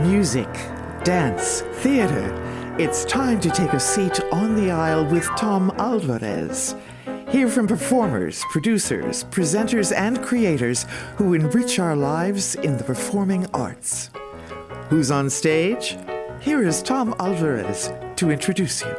Music, dance, theater. It's time to take a seat on the aisle with Tom Alvarez. Hear from performers, producers, presenters, and creators who enrich our lives in the performing arts. Who's on stage? Here is Tom Alvarez to introduce you.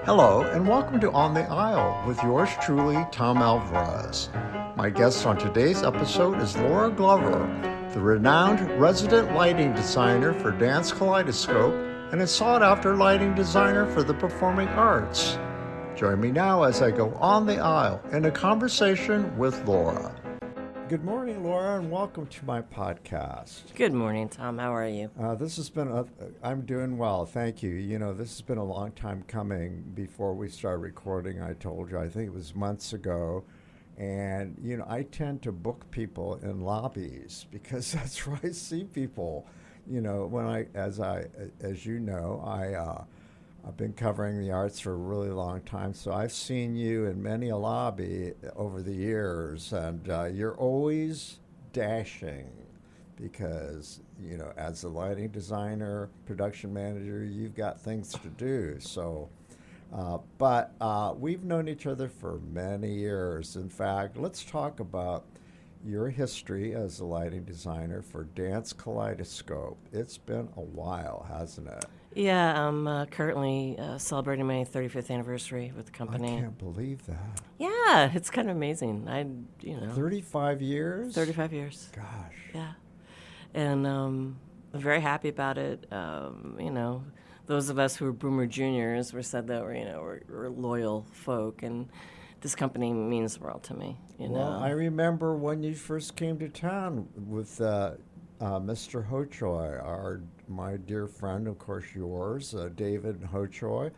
Hello, and welcome to On the Aisle with yours truly, Tom Alvarez. My guest on today's episode is Laura Glover, the renowned resident lighting designer for Dance Kaleidoscope and a sought-after lighting designer for the performing arts. Join me now as I go on the aisle in a conversation with Laura. Good morning, Laura, and welcome to my podcast. Good morning, Tom. How are you? I'm doing well, thank you. You know, this has been a long time coming before we started recording. I told you, I think it was months ago. And, you know, I tend to book people in lobbies because that's where I see people. You know, as you know, I've been covering the arts for a really long time, so I've seen you in many a lobby over the years, and you're always dashing because, you know, as a lighting designer, production manager, you've got things to do. So, but we've known each other for many years. In fact, let's talk about your history as a lighting designer for Dance Kaleidoscope. It's been a while, hasn't it? Yeah, I'm currently celebrating my 35th anniversary with the company. I can't believe that. Yeah, it's kind of amazing. 35 years? 35 years. Gosh. Yeah. And I'm very happy about it. You know, those of us who are Boomer Juniors were said that we're loyal folk, and this company means the world to me. Well, I remember when you first came to town with Mr. Hochoy, my dear friend, of course yours, David Hochoy.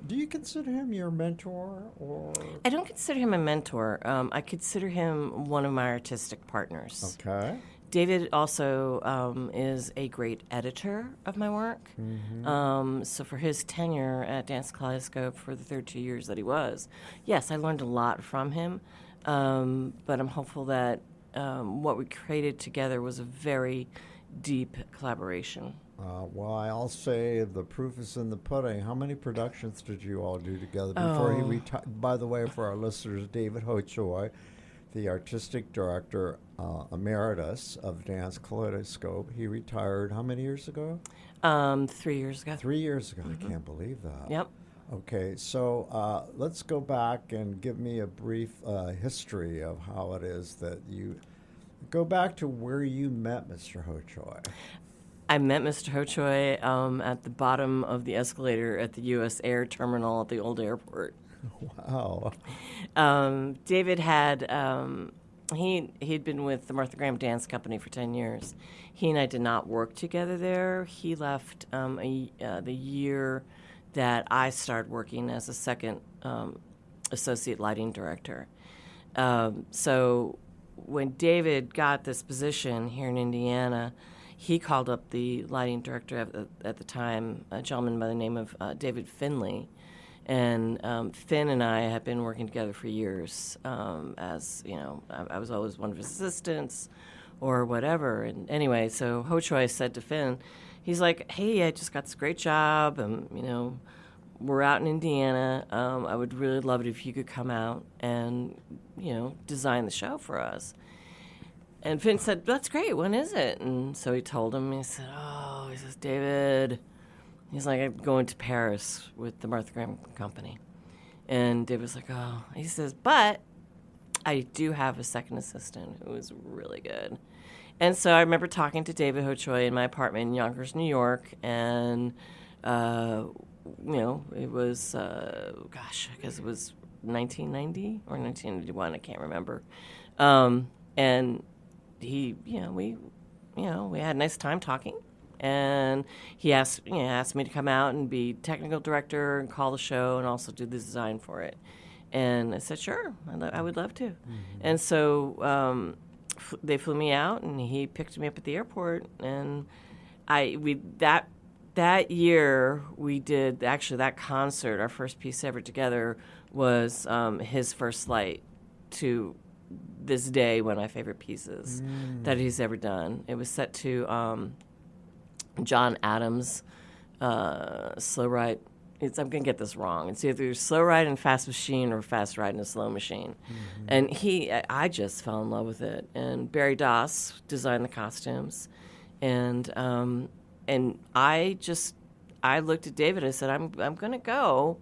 Do you consider him your mentor, or? I don't consider him a mentor. I consider him one of my artistic partners. Okay. David also is a great editor of my work. Mm-hmm. So for his tenure at Dance Kaleidoscope for the 32 years that he was, yes, I learned a lot from him. But I'm hopeful that what we created together was a very deep collaboration. Well, I'll say the proof is in the pudding. How many productions did you all do together before he retired? By the way, for our listeners, David Hochoy, the artistic director emeritus of Dance Kaleidoscope, he retired how many years ago? 3 years ago. 3 years ago. Mm-hmm. I can't believe that. Yep. Okay, so let's go back and give me a brief history of how it is that you go back to where you met Mr. Hochoy. I met Mr. Hochoy at the bottom of the escalator at the U.S. Air Terminal at the old airport. Wow. David had he'd been with the Martha Graham Dance Company for 10 years. He and I did not work together there. He left the year that I started working as a second associate lighting director. So when David got this position here in Indiana, he called up the lighting director at the time, a gentleman by the name of David Finley. And Finn and I had been working together for years. As you know, I was always one of his assistants or whatever. And anyway, so Hochoy said to Finn, he's like, "Hey, I just got this great job. We're out in Indiana. I would really love it if you could come out and, design the show for us." And Finn said, "That's great. When is it?" And so he told him. He said, he says, "David," he's like, "I'm going to Paris with the Martha Graham Company." And David was like, "Oh," he says, "But I do have a second assistant who is really good." And so I remember talking to David Hochoy in my apartment in Yonkers, New York, and it was, I guess it was 1990 or 1991, I can't remember. And he, we had a nice time talking. And he asked me to come out and be technical director and call the show and also do the design for it. And I said, sure, I would love to. Mm-hmm. And so they flew me out, and he picked me up at the airport. And that year we did, actually that concert, our first piece ever together was his first light to this day one of my favorite pieces that he's ever done. It was set to John Adams slow ride. I'm going to get this wrong. It's either slow ride in fast machine or fast ride in a slow machine. And I just fell in love with it. And Barry Doss designed the costumes. And I looked at David. I said, I'm going to go.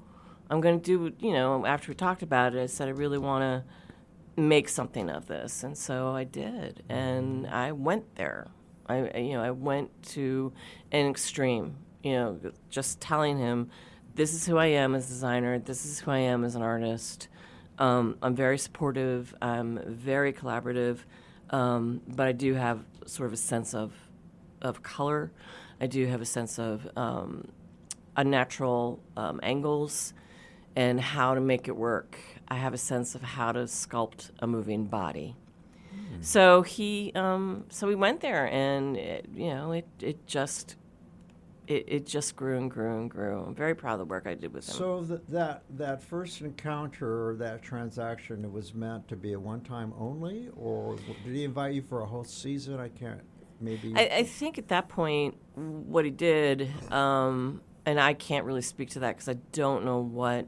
I'm going to do, after we talked about it, I said, I really want to make something of this. And so I did. And I went there. I went to an extreme, just telling him, this is who I am as a designer. This is who I am as an artist. I'm very supportive. I'm very collaborative. But I do have sort of a sense of color. I do have a sense of unnatural angles and how to make it work. I have a sense of how to sculpt a moving body. So we went there, and it just grew and grew and grew. I'm very proud of the work I did with him. So that first encounter or that transaction, it was meant to be a one-time only, or did he invite you for a whole season? I can't. Maybe. I think at that point, what he did, and I can't really speak to that because I don't know what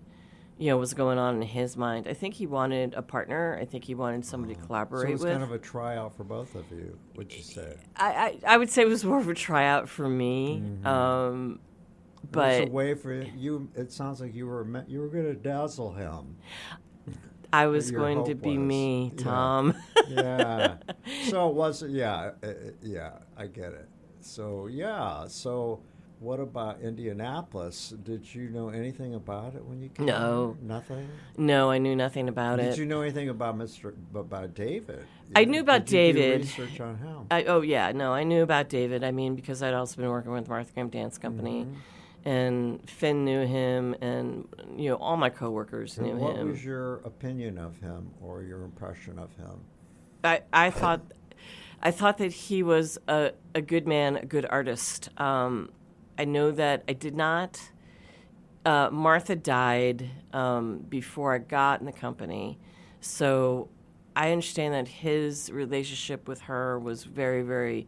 was going on in his mind. I think he wanted a partner. I think he wanted somebody to collaborate with. So it was kind of a tryout for both of you, would you say? I would say it was more of a tryout for me. But it was a way for you. It sounds like you were going to dazzle him. I was going to be me, Tom. Yeah. So it wasn't. Yeah. I get it. So So what about Indianapolis? Did you know anything about it when you came? No. Nothing? No, I knew nothing about it. Did you know anything about David? I knew about David. Did you do research on him? I knew about David. I mean, because I'd also been working with Martha Graham Dance Company, and Finn knew him, and all my coworkers knew him. What was your opinion of him, or your impression of him? I thought that he was a good man, a good artist. I know that I did not. Martha died before I got in the company, so I understand that his relationship with her was very, very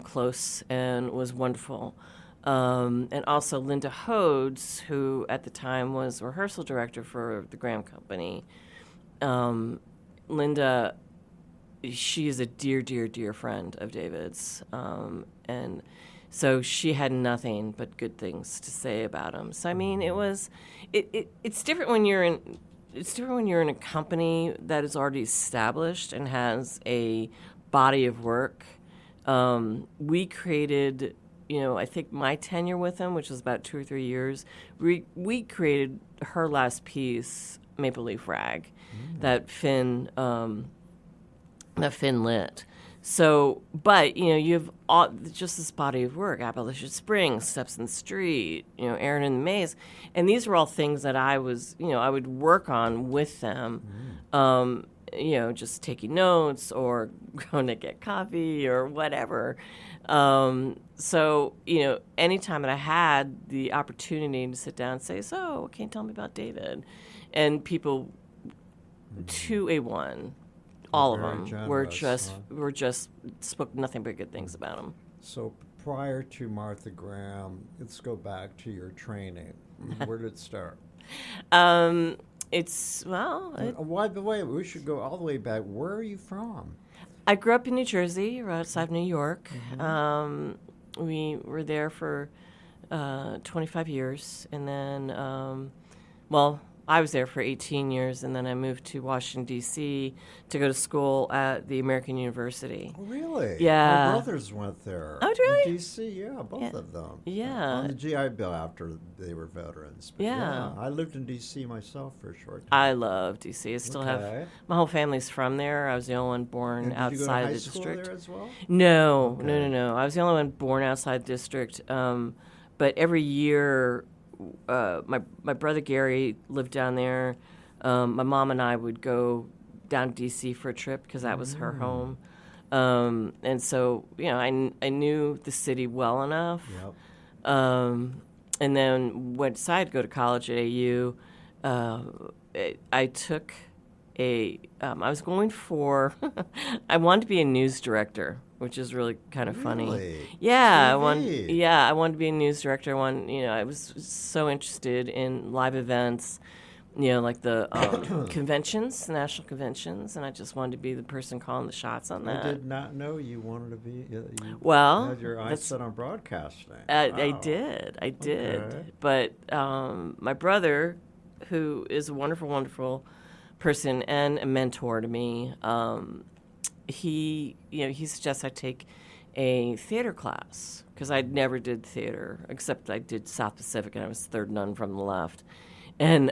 close and was wonderful. And also Linda Hodes, who at the time was rehearsal director for the Graham Company. Linda, she is a dear, dear, dear friend of David's, and so she had nothing but good things to say about him. So I mean, it's different when you're in a company that is already established and has a body of work. We created, I think my tenure with him, which was about 2 or 3 years, we created her last piece, Maple Leaf Rag, that Finn lit. So, but, you have just this body of work, Appalachian Springs, Steps in the Street, Aaron in the Maze. And these were all things that I was, I would work on with them, just taking notes or going to get coffee or whatever. So, anytime that I had the opportunity to sit down and say, so, what can you tell me about David? And people, to a one, all of them generous, were just spoke nothing but good things about him. So prior to Martha Graham, let's go back to your training. Where did it start? By the way, we should go all the way back. Where are you from? I grew up in New Jersey, right outside New York. We were there for 25 years, and then, I was there for 18 years, and then I moved to Washington, D.C. to go to school at the American University. Oh, really? Yeah. My brothers went there. Oh, really? In D.C., yeah, both of them. Yeah. On the GI Bill after they were veterans. But yeah. I lived in D.C. myself for a short time. I love D.C. I still have, my whole family's from there. I was the only one born outside the district. Did you go to high school there as well? No, okay. no. I was the only one born outside the district. But every year, my brother Gary lived down there. My mom and I would go down to D.C. for a trip because that was her home. And so, I knew the city well enough. Yep. And then when I decided to go to college at AU, I took I was going for, I wanted to be a news director, which is really kind of funny. Really? Yeah, TV? I wanted to be a news director. I was so interested in live events, like the conventions, national conventions, and I just wanted to be the person calling the shots on that. I did not know you wanted to be. You Well, had your eyes set on broadcasting. I Wow. did. Okay. But my brother, who is a wonderful, wonderful person and a mentor to me, he suggests I take a theater class because I never did theater, except I did South Pacific, and I was third nun from the left. And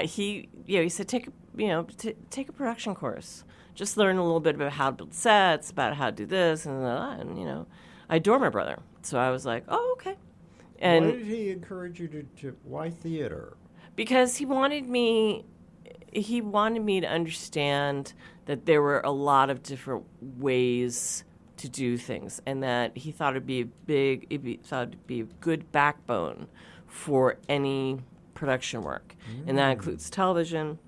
he said take a production course, just learn a little bit about how to build sets, about how to do this and that, and I adore my brother, so I was like, oh, okay. And why did he encourage you to why theater? Because he wanted me to understand that there were a lot of different ways to do things, and that he thought it'd be a good backbone for any production work, and that includes television,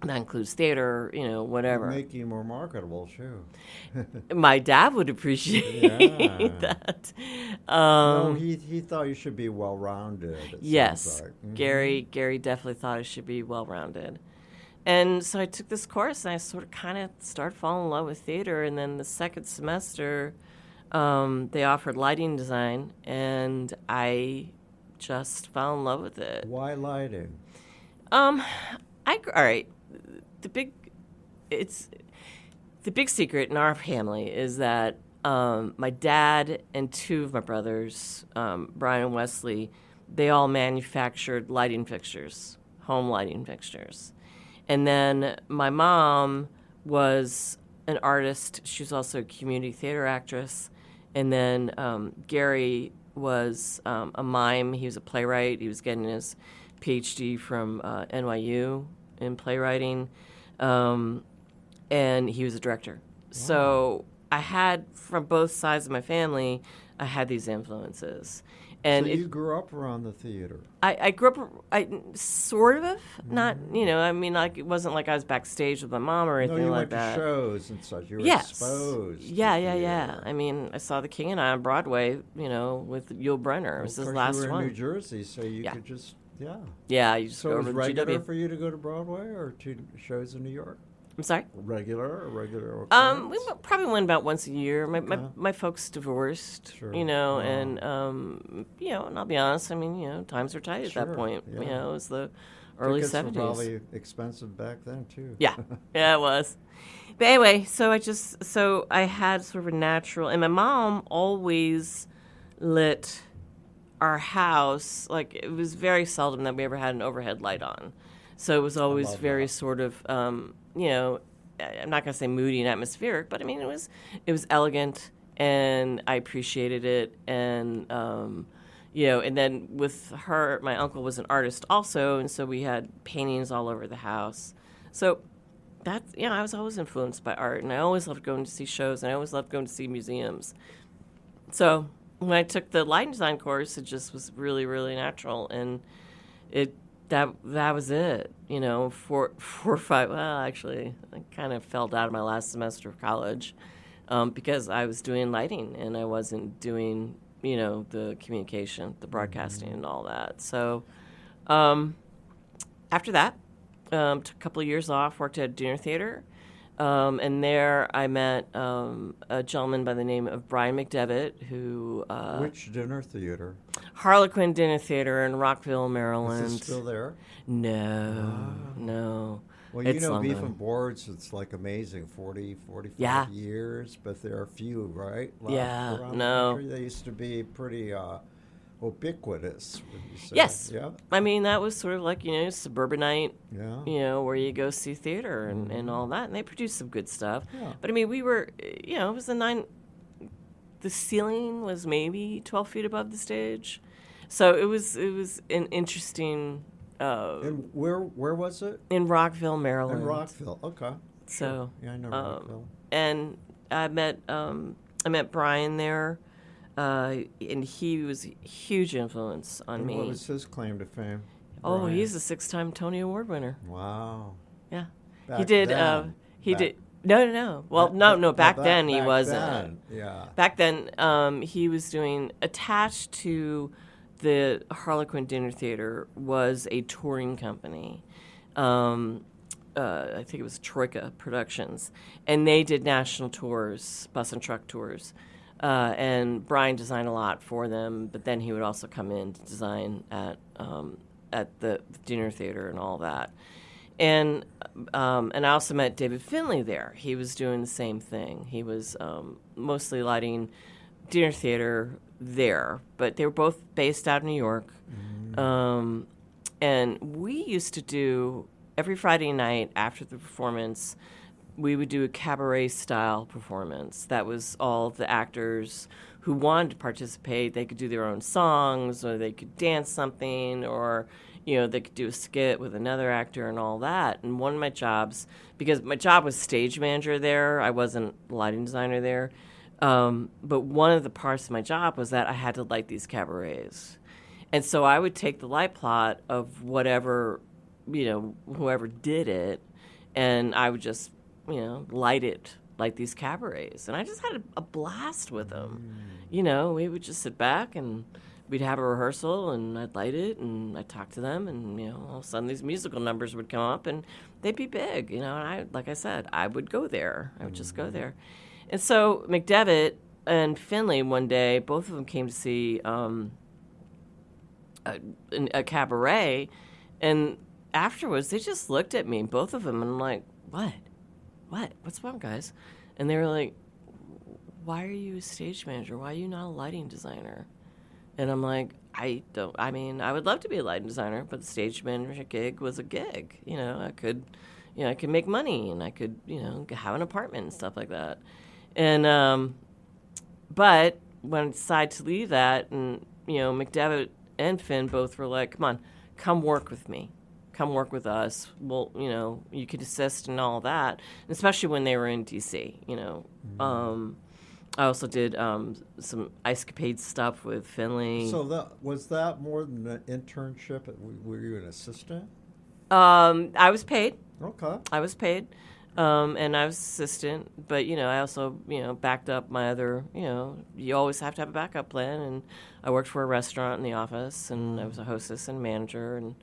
that includes theater, whatever. It'd make you more marketable, too. My dad would appreciate that. No, he thought you should be well-rounded. Yes, sounds like. Gary definitely thought I should be well-rounded. And so I took this course, and I sort of kind of started falling in love with theater. And then the second semester, they offered lighting design, and I just fell in love with it. Why lighting? All right. The big secret in our family is that my dad and two of my brothers, Brian and Wesley, they all manufactured lighting fixtures, home lighting fixtures. And then my mom was an artist. She was also a community theater actress. And then Gary was a mime. He was a playwright. He was getting his PhD from NYU in playwriting. And he was a director. Wow. So I had, from both sides of my family, I had these influences. And so you grew up around the theater? I grew up, sort of, not, it wasn't like I was backstage with my mom or anything like that. No, you went to shows and such. You were exposed. Yeah. I mean, I saw The King and I on Broadway, with Yul Brynner. It was his last one. You were in New Jersey, so you could just, Yeah, you just so go it over was to regular GW. for you to go to Broadway or to shows in New York? I'm sorry? Regular. We probably went about once a year. My folks divorced, Sure. and and I'll be honest. Times were tight at that point. Yeah. It was the early Tickets were 70s. probably expensive back then too. Yeah, it was. But anyway, so I had sort of a natural, and my mom always lit our house. Like, it was very seldom that we ever had an overhead light on. So it was always very sort of, I'm not going to say moody and atmospheric, but it was elegant, and I appreciated it. And, and then with her, my uncle was an artist also, and so we had paintings all over the house. So that's, I was always influenced by art, and I always loved going to see shows, and I always loved going to see museums. So when I took the lighting design course, it just was really, really natural, and that was it, 4 or 5. Well, actually, I kind of fell out of my last semester of college because I was doing lighting and I wasn't doing, the communication, the broadcasting, and all that. So after that, took a couple of years off, worked at a dinner theater. And there I met a gentleman by the name of Brian McDevitt, who... Which dinner theater? Harlequin Dinner Theater in Rockville, Maryland. Is it still there? No. Well, It's Beef and Boards, it's like amazing, 45 years, but there are few, right? Left around the country. They used to be pretty ubiquitous, would you say? Yes. Yeah. That was sort of like, suburbanite, where you go see theater and all that. And they produced some good stuff. Yeah. But, we were, it was the ceiling was maybe 12 feet above the stage. So it was an interesting... and where was it? In Rockville, Maryland. In Rockville, okay. So... Yeah, I know Rockville. And I met Brian there. And he was a huge influence on me. What was his claim to fame? Oh, Brian? he's a 6-time Tony Award winner. Wow. Yeah. he Back did. then. He Back- did. No. Well, no. Back then he wasn't. Yeah. Back then, he was doing attached to the Harlequin Dinner Theater was a touring company. I think it was Troika Productions, and they did national tours, bus and truck tours. And Brian designed a lot for them, but then he would also come in to design at the dinner theater and all that. And I also met David Finley there. He was doing the same thing. He was mostly lighting dinner theater there, but they were both based out of New York. And we used to do, every Friday night after the performance, we would do a cabaret-style performance. That was all the actors who wanted to participate. They could do their own songs, or they could dance something, or they could do a skit with another actor and all that. And one of my jobs, because my job was stage manager there, I wasn't lighting designer there, but one of the parts of my job was that I had to light these cabarets. And so I would take the light plot of whatever, whoever did it, and I would just, light it like these cabarets. And I just had a blast with them. We would just sit back and we'd have a rehearsal, and I'd light it, and I'd talk to them, and, all of a sudden these musical numbers would come up, and they'd be big, and like I said, I would go there. I would just go there. And so McDevitt and Finley one day, both of them came to see a cabaret, and afterwards they just looked at me, both of them, and I'm like, what's wrong, guys? And they were like, why are you a stage manager? Why are you not a lighting designer? And I'm like, I would love to be a lighting designer, but the stage manager gig was a gig. I could make money, and I could, have an apartment and stuff like that. And, but when I decided to leave that, and, McDevitt and Finn both were like, come work with me. Come work with us. Well, you could assist and all that, and especially when they were in D.C., I also did some Ice Capade stuff with Finley. So was that more than an internship? Were you an assistant? I was paid. Okay. I was paid, and I was assistant. But I also backed up my other. You always have to have a backup plan. And I worked for a restaurant in the office, and I was a hostess and manager. And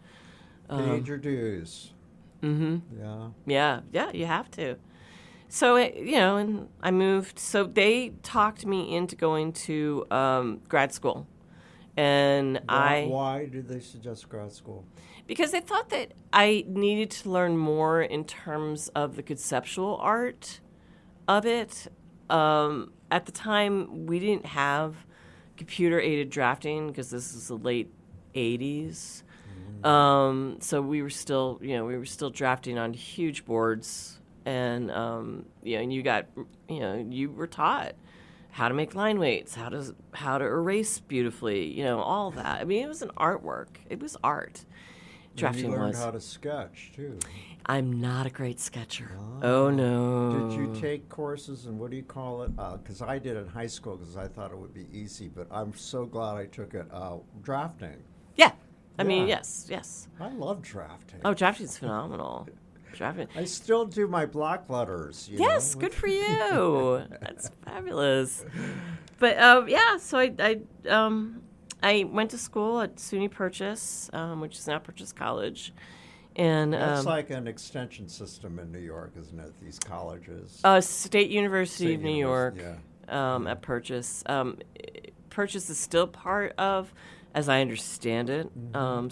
paid your dues. Mm-hmm. Yeah. You have to. So, and I moved. So they talked me into going to grad school. And Why did they suggest grad school? Because they thought that I needed to learn more in terms of the conceptual art of it. At the time, we didn't have computer-aided drafting because this is the late 80s. So we were still, drafting on huge boards. And, and you were taught how to make line weights, how to erase beautifully, all that. I mean, it was an artwork. It was art. Drafting was. You learned was. how to sketch, too. I'm not a great sketcher. Oh, no. Did you take courses, and what do you call it? Because I did in high school because I thought it would be easy, but I'm so glad I took it. Drafting. Yeah. I mean, yes. I love drafting. Oh, drafting's phenomenal. Drafting. I still do my block letters. Yes, good for you. That's fabulous. But so I went to school at SUNY Purchase, which is now Purchase College, and it's like an extension system in New York, isn't it? These colleges. State University of New York, yeah. at Purchase. Purchase is still part of, as I understand it.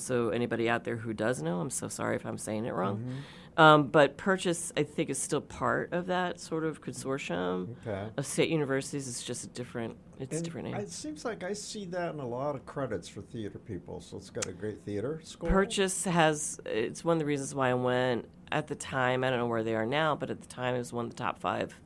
So anybody out there who does know, I'm so sorry if I'm saying it wrong. But Purchase, I think, is still part of that sort of consortium of state universities. It's just a different name. It seems like I see that in a lot of credits for theater people, so it's got a great theater school. Purchase it's one of the reasons why I went at the time. I don't know where they are now, but at the time it was one of the top 5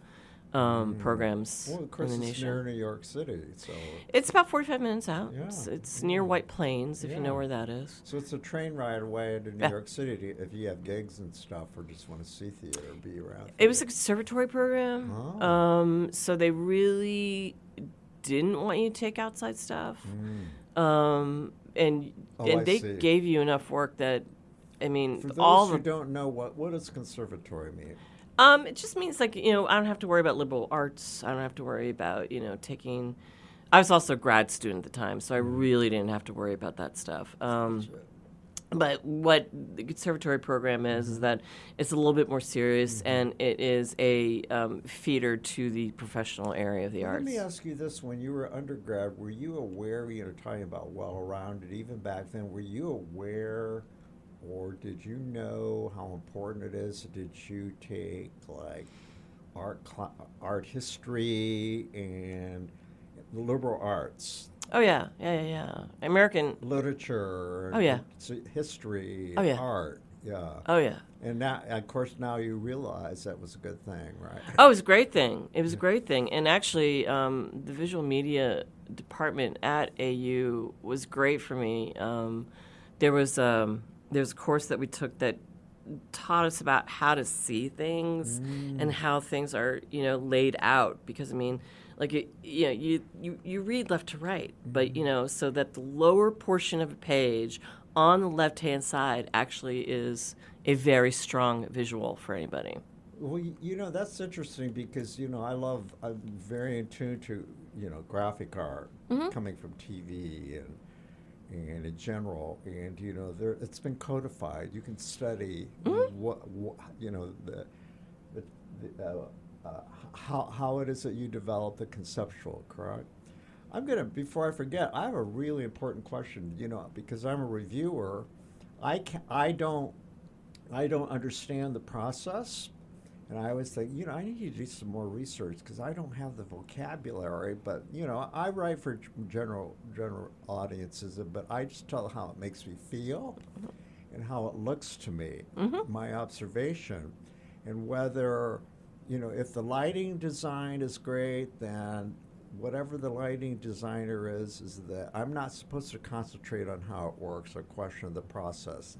programs of course, in the it's nation. near New York City, so it's about 45 minutes out. Yeah. It's near White Plains, if you know where that is. So it's a train ride away to New York City if you have gigs and stuff, or just want to see theater, be around theater. It was a conservatory program, so they really didn't want you to take outside stuff, and they gave you enough work that I mean, For those all who the don't know, what does conservatory mean? It just means like, I don't have to worry about liberal arts. I don't have to worry about, taking. I was also a grad student at the time, so I really didn't have to worry about that stuff. But what the conservatory program is that it's a little bit more serious, and it is a feeder to the professional area of the arts. Let me ask you this: when you were undergrad, were you aware? Talking about well-rounded, even back then, were you aware? Or did you know how important it is? Did you take like art history and liberal arts? Oh yeah. American Literature. Oh, yeah. History. Oh, yeah. Art. Yeah. Oh yeah. And now, of course, now you realize that was a good thing, right? Oh, it was a great thing. It was a great thing, and actually, the visual media department at AU was great for me. There's a course that we took that taught us about how to see things and how things are, laid out. Because I mean, like you read left to right, but so that the lower portion of a page on the left-hand side actually is a very strong visual for anybody. Well, that's interesting because, I'm very in tune to, graphic art coming from TV and in general, and it's been codified. You can study how it is that you develop the conceptual. Correct. Before I forget, I have a really important question. Because I'm a reviewer, I don't understand the process. And I always think, I need to do some more research because I don't have the vocabulary. But, I write for general audiences, but I just tell how it makes me feel and how it looks to me, my observation. And whether, if the lighting design is great, then whatever the lighting designer is that I'm not supposed to concentrate on how it works or question the process.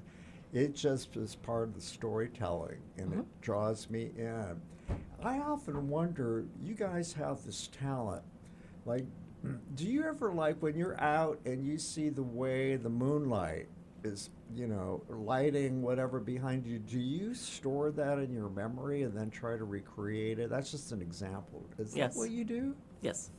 It just is part of the storytelling, and it draws me in. I often wonder, you guys have this talent. Like, do you ever, when you're out and you see the way the moonlight is, lighting whatever behind you, do you store that in your memory and then try to recreate it? That's just an example. Is that what you do? Yes.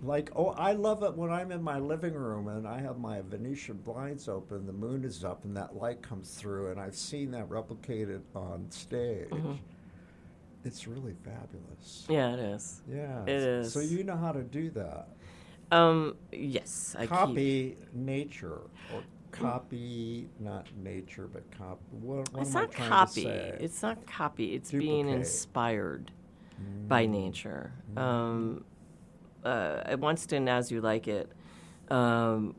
I love it when I'm in my living room and I have my Venetian blinds open, the moon is up, and that light comes through, and I've seen that replicated on stage. It's really fabulous. Yeah, it is. Yeah. It is. So you know how to do that. Yes. Copy nature, or copy, not nature, but copy. What It's am I not trying copy. to say? It's not copy. It's Duplicate. being inspired by nature. I once did an As You Like It, and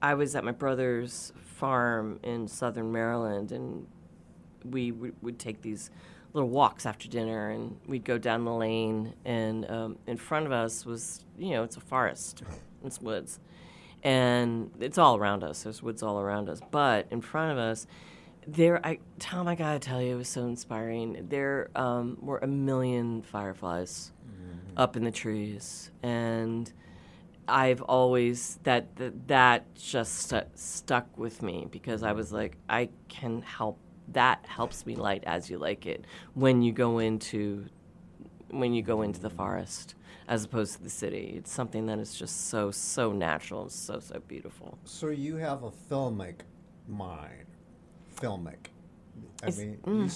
I was at my brother's farm in southern Maryland, and we would take these little walks after dinner, and we'd go down the lane, and in front of us was, it's a forest, it's woods, and it's all around us. There's woods all around us, but in front of us, Tom, I gotta tell you, it was so inspiring. There were a million fireflies up in the trees, and I've always that just stuck with me because I was like, I can help. That helps me light As You Like It when you go into the forest as opposed to the city. It's something that is just so natural and so beautiful. So you have a filmic mind. Filmic. You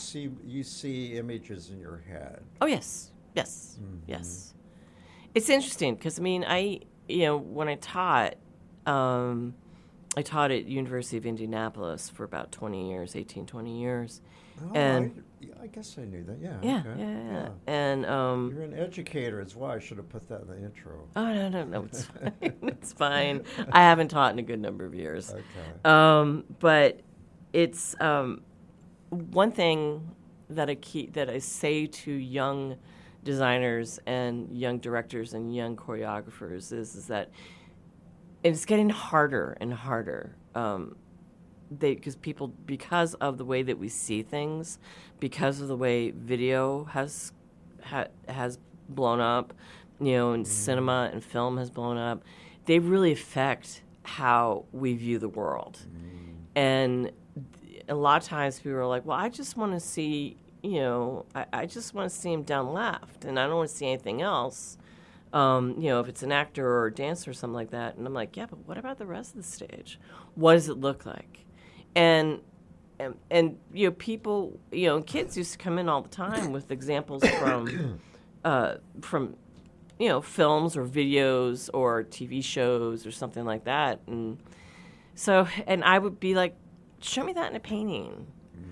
see images in your head. Oh yes. Yes. It's interesting because when I taught at University of Indianapolis for about 20 years. Oh, And I guess I knew that. Yeah. yeah, Okay. yeah. And You're an educator as well. I should have put that in the intro. oh no, it's fine. It's fine. I haven't taught in a good number of years. Okay. But it's one thing that I say to young designers and young directors and young choreographers is that it's getting harder and harder. Because of the way that we see things, because of the way video has blown up, and cinema and film has blown up, they really affect how we view the world. And a lot of times people are like, well, I just want to see, I just want to see him down left, and I don't want to see anything else. If it's an actor or a dancer or something like that. And I'm like, yeah, but what about the rest of the stage? What does it look like? And people, kids used to come in all the time with examples from films or videos or TV shows or something like that. And so, and I would be like, show me that in a painting,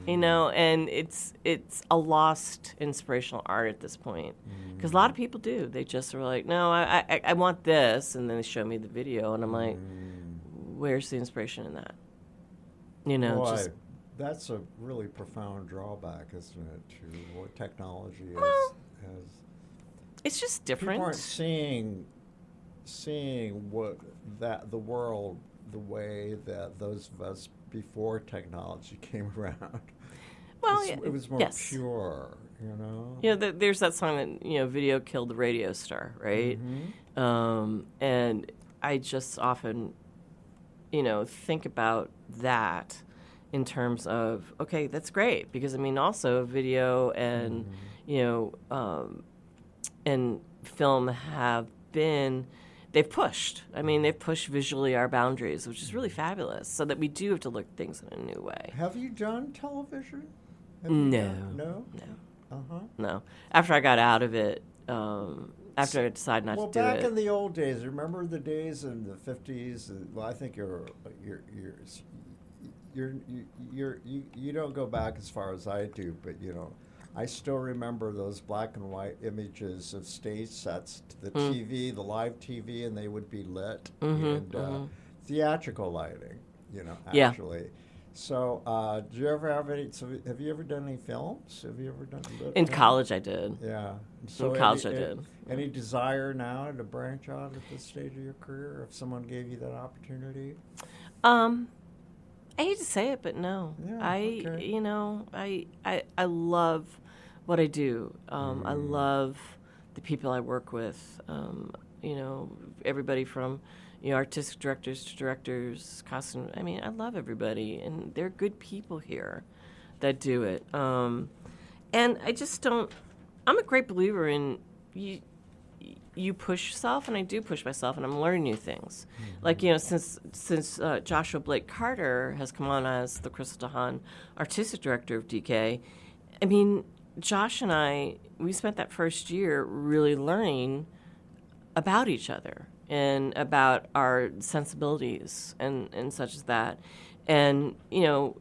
and it's a lost inspirational art at this point. Because a lot of people do. They just are like, no, I want this, and then they show me the video, and I'm like, where's the inspiration in that? Boy, that's a really profound drawback, isn't it, to what technology has. It's just different. People aren't seeing the world the way that those of us before technology came around. Well, it was more pure, there's that song that video killed the radio star, right? And I just often, think about that in terms of, okay, that's great, because also video and and film have been. They've pushed. They've pushed visually our boundaries, which is really fabulous, so that we do have to look at things in a new way. Have you done television? No. No. After I got out of it, after I decided not to do it. Well, back in the old days, remember the days in the 50s? Well, I think you don't go back as far as I do, but I still remember those black and white images of stage sets, the TV, the live TV, and they would be lit, and theatrical lighting, actually. Yeah. So, do you ever have any? So, have you ever done any films? Have you ever done? In college, I did. Yeah. So in college, I did. Any desire now to branch out at this stage of your career? If someone gave you that opportunity? I hate to say it, but no. Yeah, I love what I do. I love the people I work with. Everybody from artistic directors to directors, costume. I love everybody, and they're good people here that do it. And I just don't. I'm a great believer in you push yourself, and I do push myself, and I'm learning new things. Like since Joshua Blake Carter has come on as the Crystal DeHaan artistic director of DK. Josh and I, we spent that first year really learning about each other and about our sensibilities and such as that. And,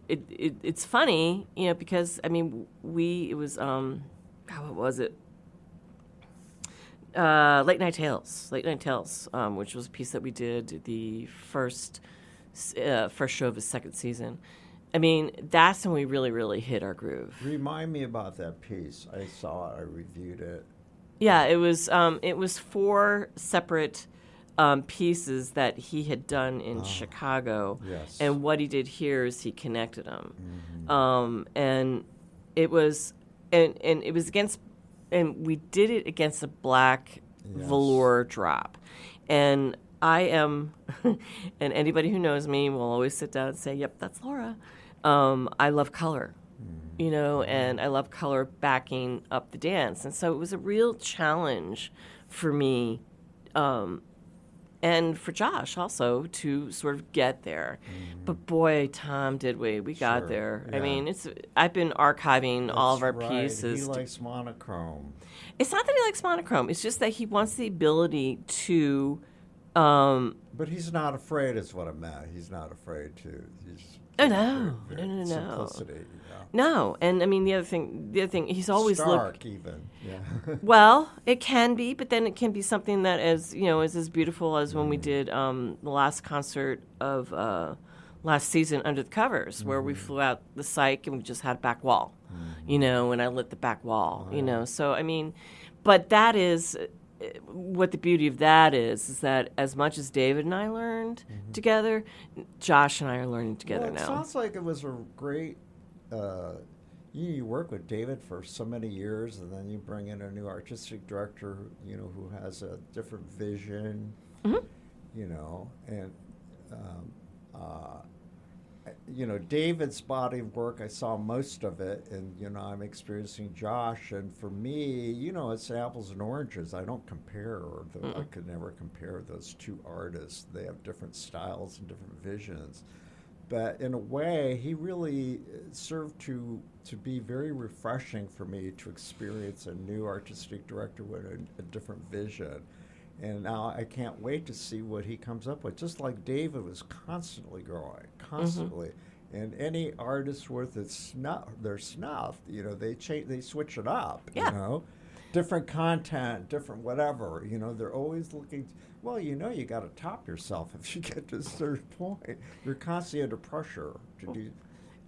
it's funny, because, it was, what was it? Late Night Tales, which was a piece that we did the first show of the second season. That's when we really, really hit our groove. Remind me about that piece. I saw it. I reviewed it. Yeah, it was 4 separate pieces that he had done in Chicago. Yes. And what he did here is he connected them. And it was against, and we did it against a black velour drop. And I am, and anybody who knows me will always sit down and say, yep, that's Laura. I love color, and I love color backing up the dance. And so it was a real challenge for me, and for Josh also, to sort of get there. But boy, Tom, did we got there. Yeah. I've been archiving all of our pieces. He likes monochrome. It's not that he likes monochrome. It's just that he wants the ability to... but he's not afraid, is what I meant. He's not afraid to... No. Simplicity. No, and the other thing, he's always stark, even. Yeah. Well, it can be, but then it can be something that is as beautiful as when we did the last concert of last season, Under the Covers, where we flew out the Psych and we just had a back wall, and I lit the back wall, So but that is. What the beauty of that is that as much as David and I learned together, Josh and I are learning together now. It sounds like it was a great... you work with David for so many years, and then you bring in a new artistic director, who has a different vision, and David's body of work, I saw most of it, and, I'm experiencing Josh, and for me, it's apples and oranges. I don't compare, I could never compare those two artists. They have different styles and different visions. But in a way, he really served to be very refreshing for me to experience a new artistic director with a different vision. And now I can't wait to see what he comes up with. Just like David was constantly growing, constantly. And any artist worth their snuff, they switch it up, different content, different whatever. They're always looking. Well, you got to top yourself if you get to a certain point. You're constantly under pressure to do.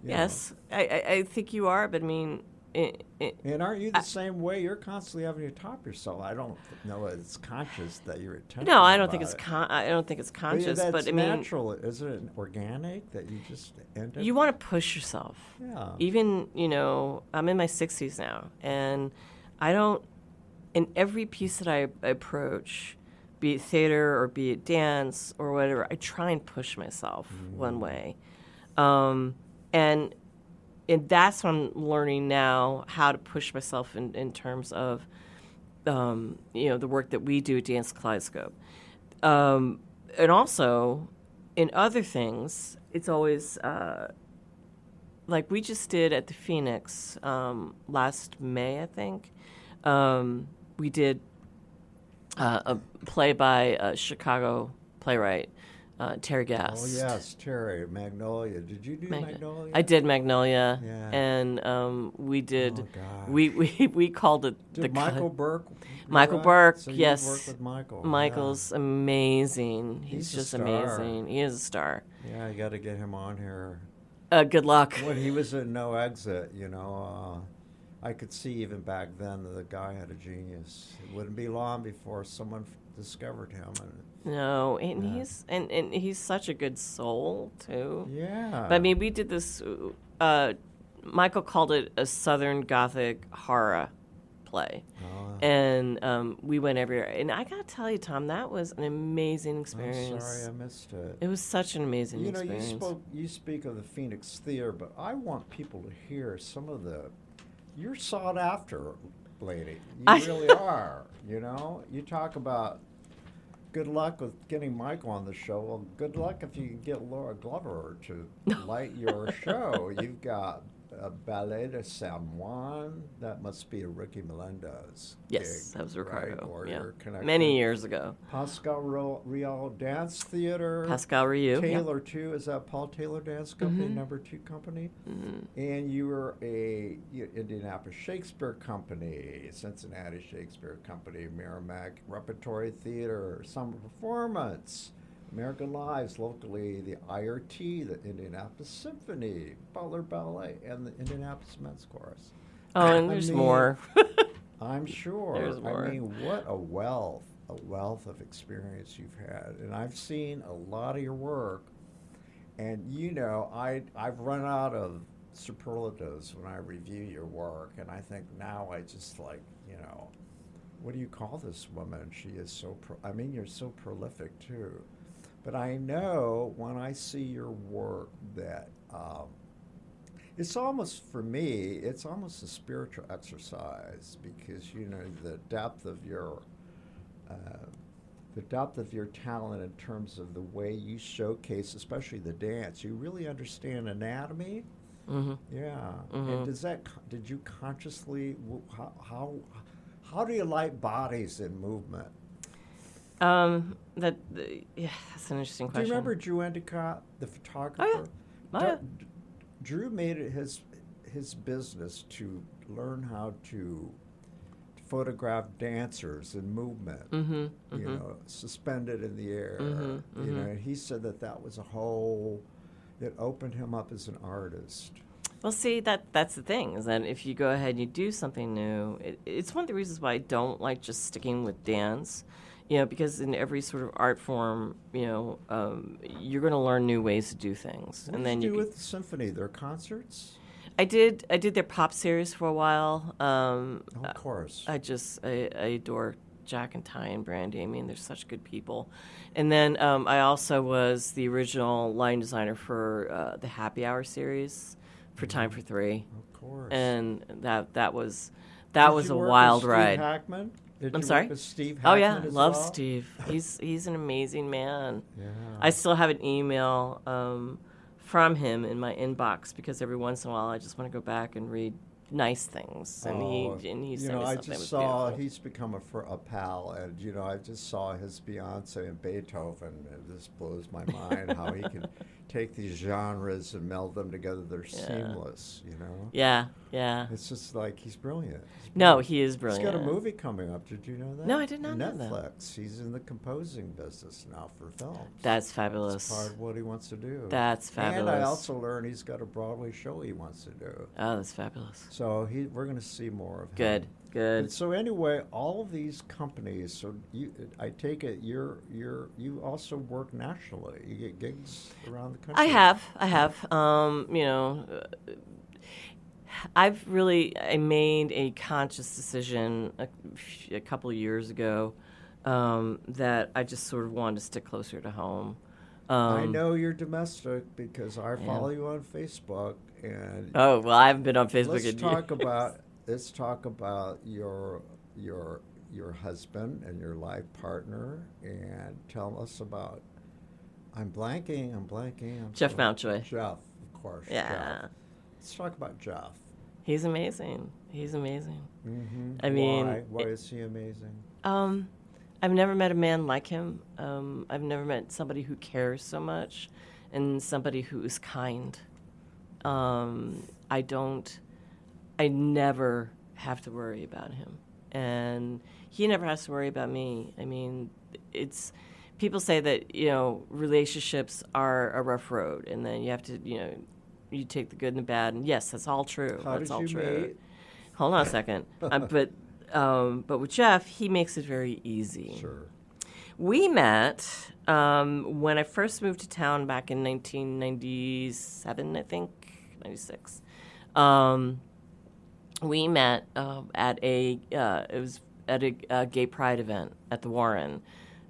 Yes, I think you are, but I mean. And aren't you the same way? You're constantly having to top yourself. I don't know it's conscious that you're attempting. No, I don't think it's I don't think it's conscious. But I mean, natural. Is it organic that you just end up? You want to push yourself. Yeah. Even I'm in my 60s now, and I don't. In every piece that I approach, be it theater or be it dance or whatever, I try and push myself one way, and that's what I'm learning now, how to push myself in terms of, the work that we do at Dance Kaleidoscope. And also, in other things, it's always, like we just did at the Phoenix last May, I think. We did a play by a Chicago playwright, Terry Gass. Oh, yes, Terry, Magnolia. Did you do Magnolia? I did Magnolia, yeah. And we did. Oh, gosh. We called it did Michael Burke. Michael Burke, so yes. You worked with Michael. Michael's amazing. He's just a star. Amazing. He is a star. Yeah, you got to get him on here. Good luck. When he was at No Exit, I could see even back then that the guy had a genius. It wouldn't be long before someone discovered him. No, and he's such a good soul too. Yeah. But I mean, we did this. Michael called it a Southern Gothic horror play, and we went everywhere. And I gotta tell you, Tom, that was an amazing experience. I'm sorry I missed it. It was such an amazing experience. You speak of the Phoenix Theater, but I want people to hear some of the. You're sought after, lady. You really are. You talk about good luck with getting Michael on the show. Well, good luck if you can get Laura Glover to light your show. You've got Ballet de San Juan. That must be a Ricky Melendez. Yes, gig, that was Ricardo. Right? Or your connection. Many years ago. Pascal Real Dance Theater. Pascal Rioux. Taylor too. Is that Paul Taylor Dance Company, number 2 company? And you were Indianapolis Shakespeare Company, Cincinnati Shakespeare Company, Merrimack Repertory Theater, Summer Performance. American Lives locally, the IRT, the Indianapolis Symphony, Butler Ballet, and the Indianapolis Men's Chorus. Oh, and there's more. I'm sure. There's more. I mean, what a wealth of experience you've had. And I've seen a lot of your work. And, I've run out of superlatives when I review your work. And I think now I just what do you call this woman? She is so, you're so prolific too. But I know when I see your work that it's almost, for me, it's almost a spiritual exercise because, the depth of your talent in terms of the way you showcase, especially the dance. You really understand anatomy. Mm-hmm. Yeah. Mm-hmm. And did you consciously, how do you like bodies in movement? That's an interesting question. Do you remember Drew Endicott, the photographer? Oh, yeah. Drew made it his business to learn how to photograph dancers in movement, suspended in the air. And he said that was it opened him up as an artist. Well, see, that's the thing, is that if you go ahead and you do something new, it's one of the reasons why I don't like just sticking with dance. Because in every sort of art form, you're going to learn new ways to do things. What did you do with the symphony? Their concerts? I did their pop series for a while. Of course. I adore Jack and Ty and Brandy. I mean, they're such good people. And then I also was the original line designer for the Happy Hour series for Time for Three. Of course. And that was Did a you work wild with ride. Steve Hackman? Did I'm you sorry? work with Steve Oh Hackman yeah, as love well? Steve. He's an amazing man. Yeah. I still have an email from him in my inbox because every once in a while I just want to go back and read nice things, and he sent me something I that just was saw beautiful. he's become a pal, and I just saw his Beyonce and Beethoven. It just blows my mind how he can take these genres and meld them together. They're seamless, Yeah. It's just like he's brilliant. No, he is brilliant. He's got a movie coming up. Did you know that? No, I did not know that. Netflix. He's in the composing business now for films. That's fabulous. That's part of what he wants to do. That's fabulous. And I also learned he's got a Broadway show he wants to do. Oh, that's fabulous. So we're going to see more of him. Good. And so anyway, all of these companies. So I take it you also work nationally. You get gigs around the country. I have. I made a conscious decision a couple of years ago that I just sort of wanted to stick closer to home. I know you're domestic because I follow you on Facebook, and oh well, I haven't been on Facebook. Let's talk about your husband and your life partner, and tell us about. I'm blanking. Jeff Mountjoy. Jeff, of course. Yeah. Jeff. Let's talk about Jeff. He's amazing. Mm-hmm. I mean, why is he amazing? I've never met a man like him. I've never met somebody who cares so much, and somebody who is kind. I never have to worry about him, and he never has to worry about me. I mean, people say that relationships are a rough road, and then you have to you take the good and the bad, and yes, that's all true. That's all true. Meet? Hold on a second, but with Jeff, he makes it very easy. Sure. We met when I first moved to town back in 1997, I think, 96. We met at a gay pride event at the Warren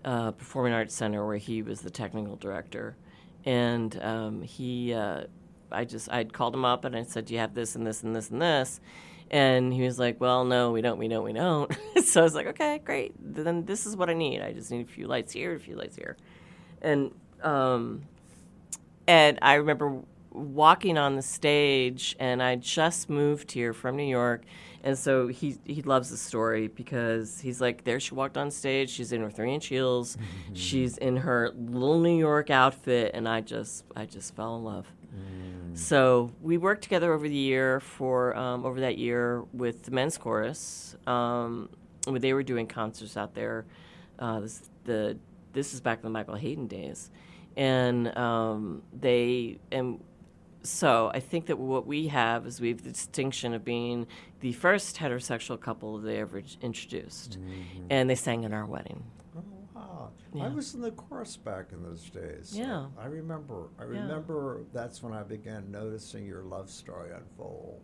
Performing Arts Center, where he was the technical director, and I'd called him up and I said, "Do you have this and this and this and this?" And he was like, "Well, no, we don't." So I was like, "Okay, great. Then this is what I need. I just need a few lights here, a few lights here." And I remember walking on the stage, and I just moved here from New York, and so he loves the story because he's like, there she walked on stage, she's in her 3-inch heels, she's in her little New York outfit, and I just fell in love. So we worked together over that year with the men's chorus. They were doing concerts out there. This is back in the Michael Hayden days, and so I think that what we have is we have the distinction of being the first heterosexual couple they ever introduced, and they sang at our wedding. Oh wow! Yeah. I was in the chorus back in those days. So Yeah. I remember. That's when I began noticing your love story unfold.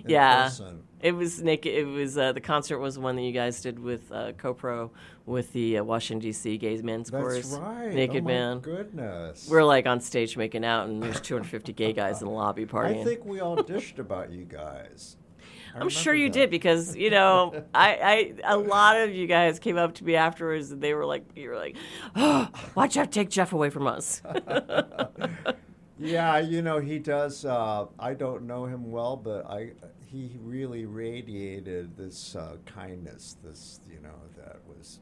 In person. It was naked. It was the concert was one that you guys did with CoPro with the Washington D.C. Gay Men's Chorus. That's right. Naked oh Man. My goodness. We're like on stage making out, and there's 250 gay guys in the lobby partying. I think we all dished about you guys. I'm sure you did because I a lot of you guys came up to me afterwards and you were like, "Oh, watch out, take Jeff away from us." Yeah, he does. I don't know him well, but he really radiated this kindness. This that was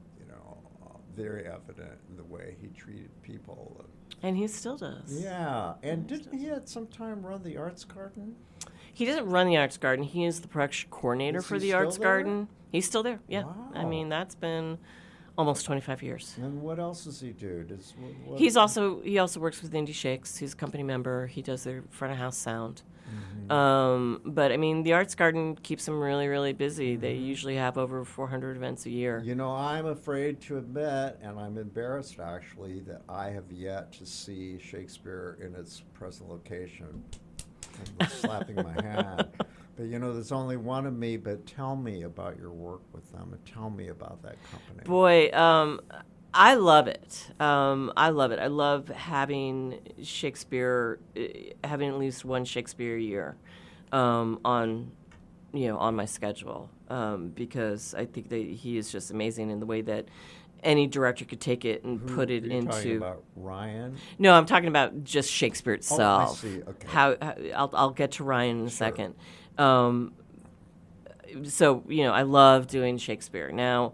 very evident in the way he treated people. And he still does. Yeah, and didn't he at some time run the Arts Garden? He doesn't run the Arts Garden. He is the production coordinator for the Arts Garden. He's still there, yeah. Wow. I mean, that's been almost 25 years. And what else does he do? He also works with Indie Shakes. He's a company member. He does their front of house sound. But I mean, the Arts Garden keeps them really, really busy. They usually have over 400 events a year. I'm afraid to admit, and I'm embarrassed actually, that I have yet to see Shakespeare in its present location. I'm slapping my hand But there's only one of me. But tell me about your work with them, and tell me about that company. Boy, I love it. I love it. I love having Shakespeare, having at least one Shakespeare a year on my schedule, because I think that he is just amazing in the way that any director could take it and put it into. Talking about Ryan? No, I'm talking about just Shakespeare itself. Oh, I see. Okay. I'll get to Ryan in a second. So I love doing Shakespeare now.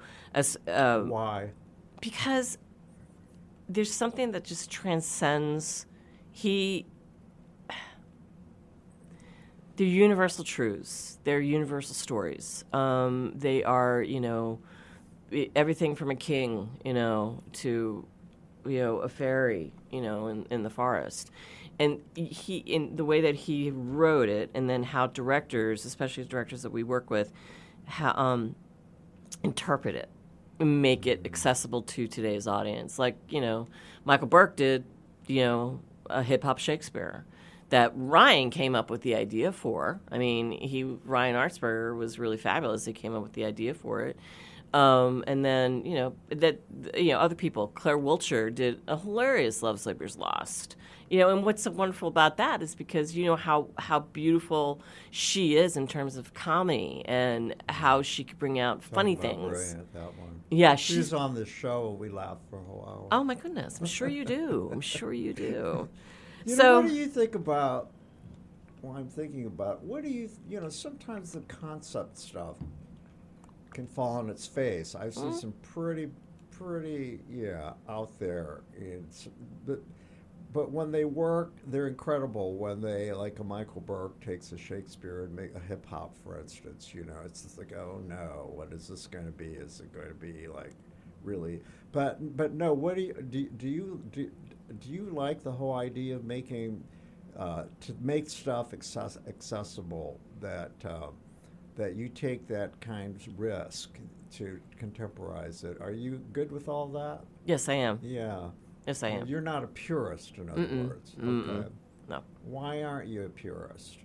Why? Because there's something that just transcends. They're universal truths. They're universal stories. They are, everything from a king, to, a fairy, in the forest. And in the way that he wrote it, and then how directors, especially directors that we work with, interpret it, make it accessible to today's audience. Like, Michael Burke did, a hip-hop Shakespeare that Ryan came up with the idea for. I mean, Ryan Artsberger was really fabulous. He came up with the idea for it. And then, other people, Claire Wiltshire did a hilarious Love Sleepers Lost. And what's so wonderful about that is because how beautiful she is in terms of comedy and how she could bring out funny things. Brilliant, that one. Yeah, she's on the show. We laughed for a whole hour. Oh my goodness, I'm sure you do. I'm sure you do. What do you think about? Well, I'm thinking about what do you? Sometimes the concept stuff can fall on its face. I've seen some pretty out there. But when they work, they're incredible. When they, like a Michael Burke takes a Shakespeare and make a hip hop, for instance, it's just like, oh no, what is this going to be? Is it going to be like really? But no. What do you like the whole idea of making to make stuff accessible that you take that kind of risk to contemporize it? Are you good with all that? Yes, I am. Yeah. Yes, I am. You're not a purist, in other words. Okay. No. Why aren't you a purist?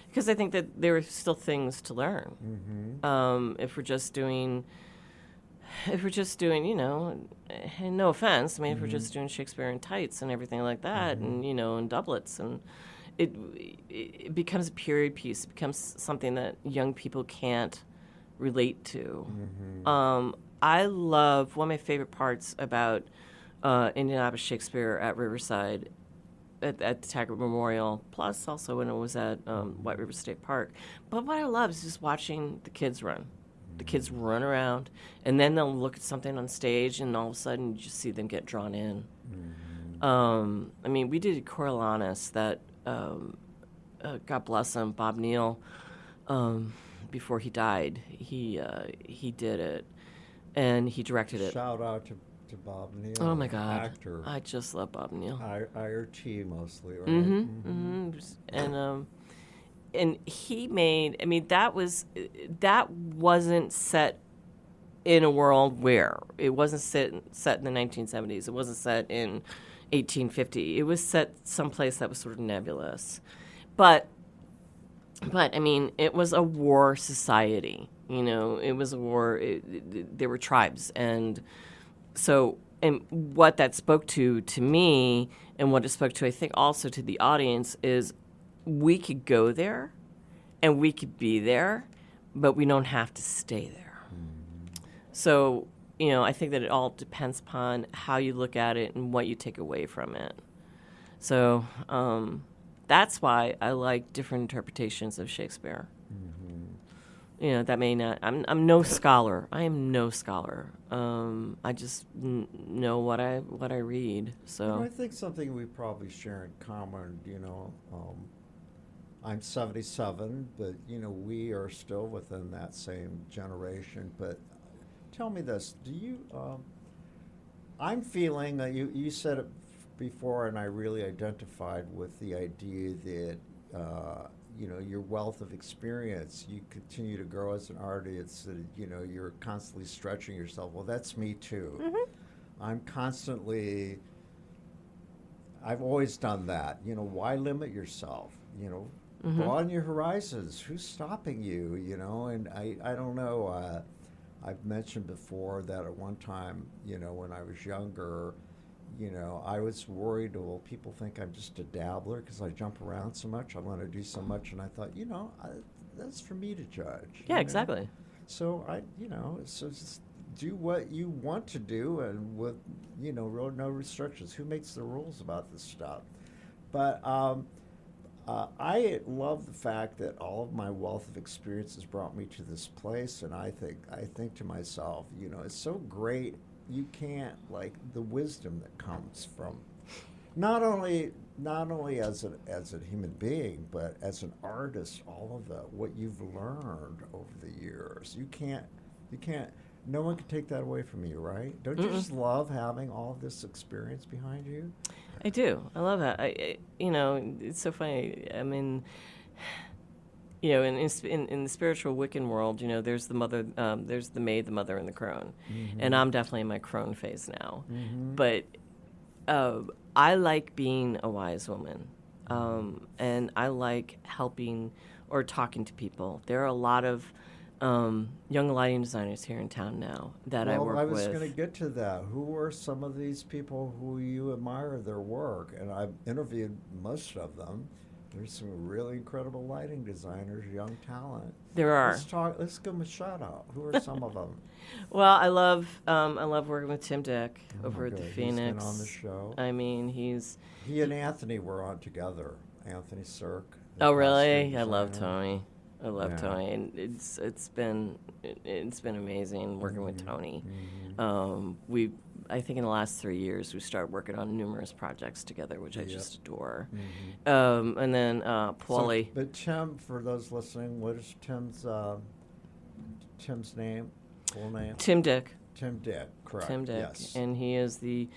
Because I think that there are still things to learn. Mm-hmm. If we're just doing, and no offense, if we're just doing Shakespeare in tights and everything like that, and and doublets, and it becomes a period piece. It becomes something that young people can't relate to. I love one of my favorite parts about Indianapolis Shakespeare at Riverside, at the Taggart Memorial, plus also when it was at White River State Park. But what I love is just watching the kids run. The kids run around, and then they'll look at something on stage, and all of a sudden you just see them get drawn in. We did Coriolanus that, God bless him, Bob Neal, before he died, he did it, and he directed it. Shout out to Bob Neal. Oh my God, actor. I just love Bob Neal. IRT mostly, right? And he made. That wasn't set in a world where it wasn't set in the 1970s. It wasn't set in 1850. It was set someplace that was sort of nebulous, but it was a war society. It was a war. There were tribes, and so, and what that spoke to me, and what it spoke to, I think, also to the audience, is we could go there, and we could be there, but we don't have to stay there. So, I think that it all depends upon how you look at it and what you take away from it. So, that's why I like different interpretations of Shakespeare. That may not. I'm no scholar. I am no scholar. I just know what I read. So I think something we probably share in common. I'm 77, but we are still within that same generation. But tell me this: do you? I'm feeling that you said it before, and I really identified with the idea that. Your wealth of experience, you continue to grow as an artist, you're constantly stretching yourself. Well, that's me too. I'm constantly, I've always done that. Why limit yourself? Broaden your horizons. Who's stopping you? You know, and I don't know. I've mentioned before that at one time, you know, when I was younger, you know, I was worried, well, people think I'm just a dabbler because I jump around so much. I want to do so much. And I thought, you know, that's for me to judge. Yeah, you exactly. know? So so just do what you want to do and with, you know, no restrictions. Who makes the rules about this stuff? But I love the fact that all of my wealth of experiences brought me to this place, and I think to myself, you know, it's so great. You can't, like, the wisdom that comes from not only as a human being, but as an artist, all of what you've learned over the years. You can't. No one can take that away from you, right? Don't you just love having all of this experience behind you? I do. I love that. You know, it's so funny. I mean, you know, in the spiritual Wiccan world, you know, there's the mother, there's the maid, the mother, and the crone, and I'm definitely in my crone phase now. But I like being a wise woman, and I like helping or talking to people. There are a lot of young lighting designers here in town now that I work with. Well, I was going to get to that. Who are some of these people who you admire their work? And I've interviewed most of them. There's some really incredible lighting designers, young talent. There are. Let's give them a shout out. Who are some of them? Well, I love working with Tim Dick over at the Phoenix. He's been on the show. I mean, he and Anthony were on together. Anthony Cirque. Oh, really? I love Tony. I love Tony, and it's been amazing working with Tony. I think in the last 3 years we started working on numerous projects together, which I just adore. And then Paulie. But Tim, for those listening, what is Tim's name? Full name? Tim Dick. Tim Dick, correct. Tim Dick, yes. and he's the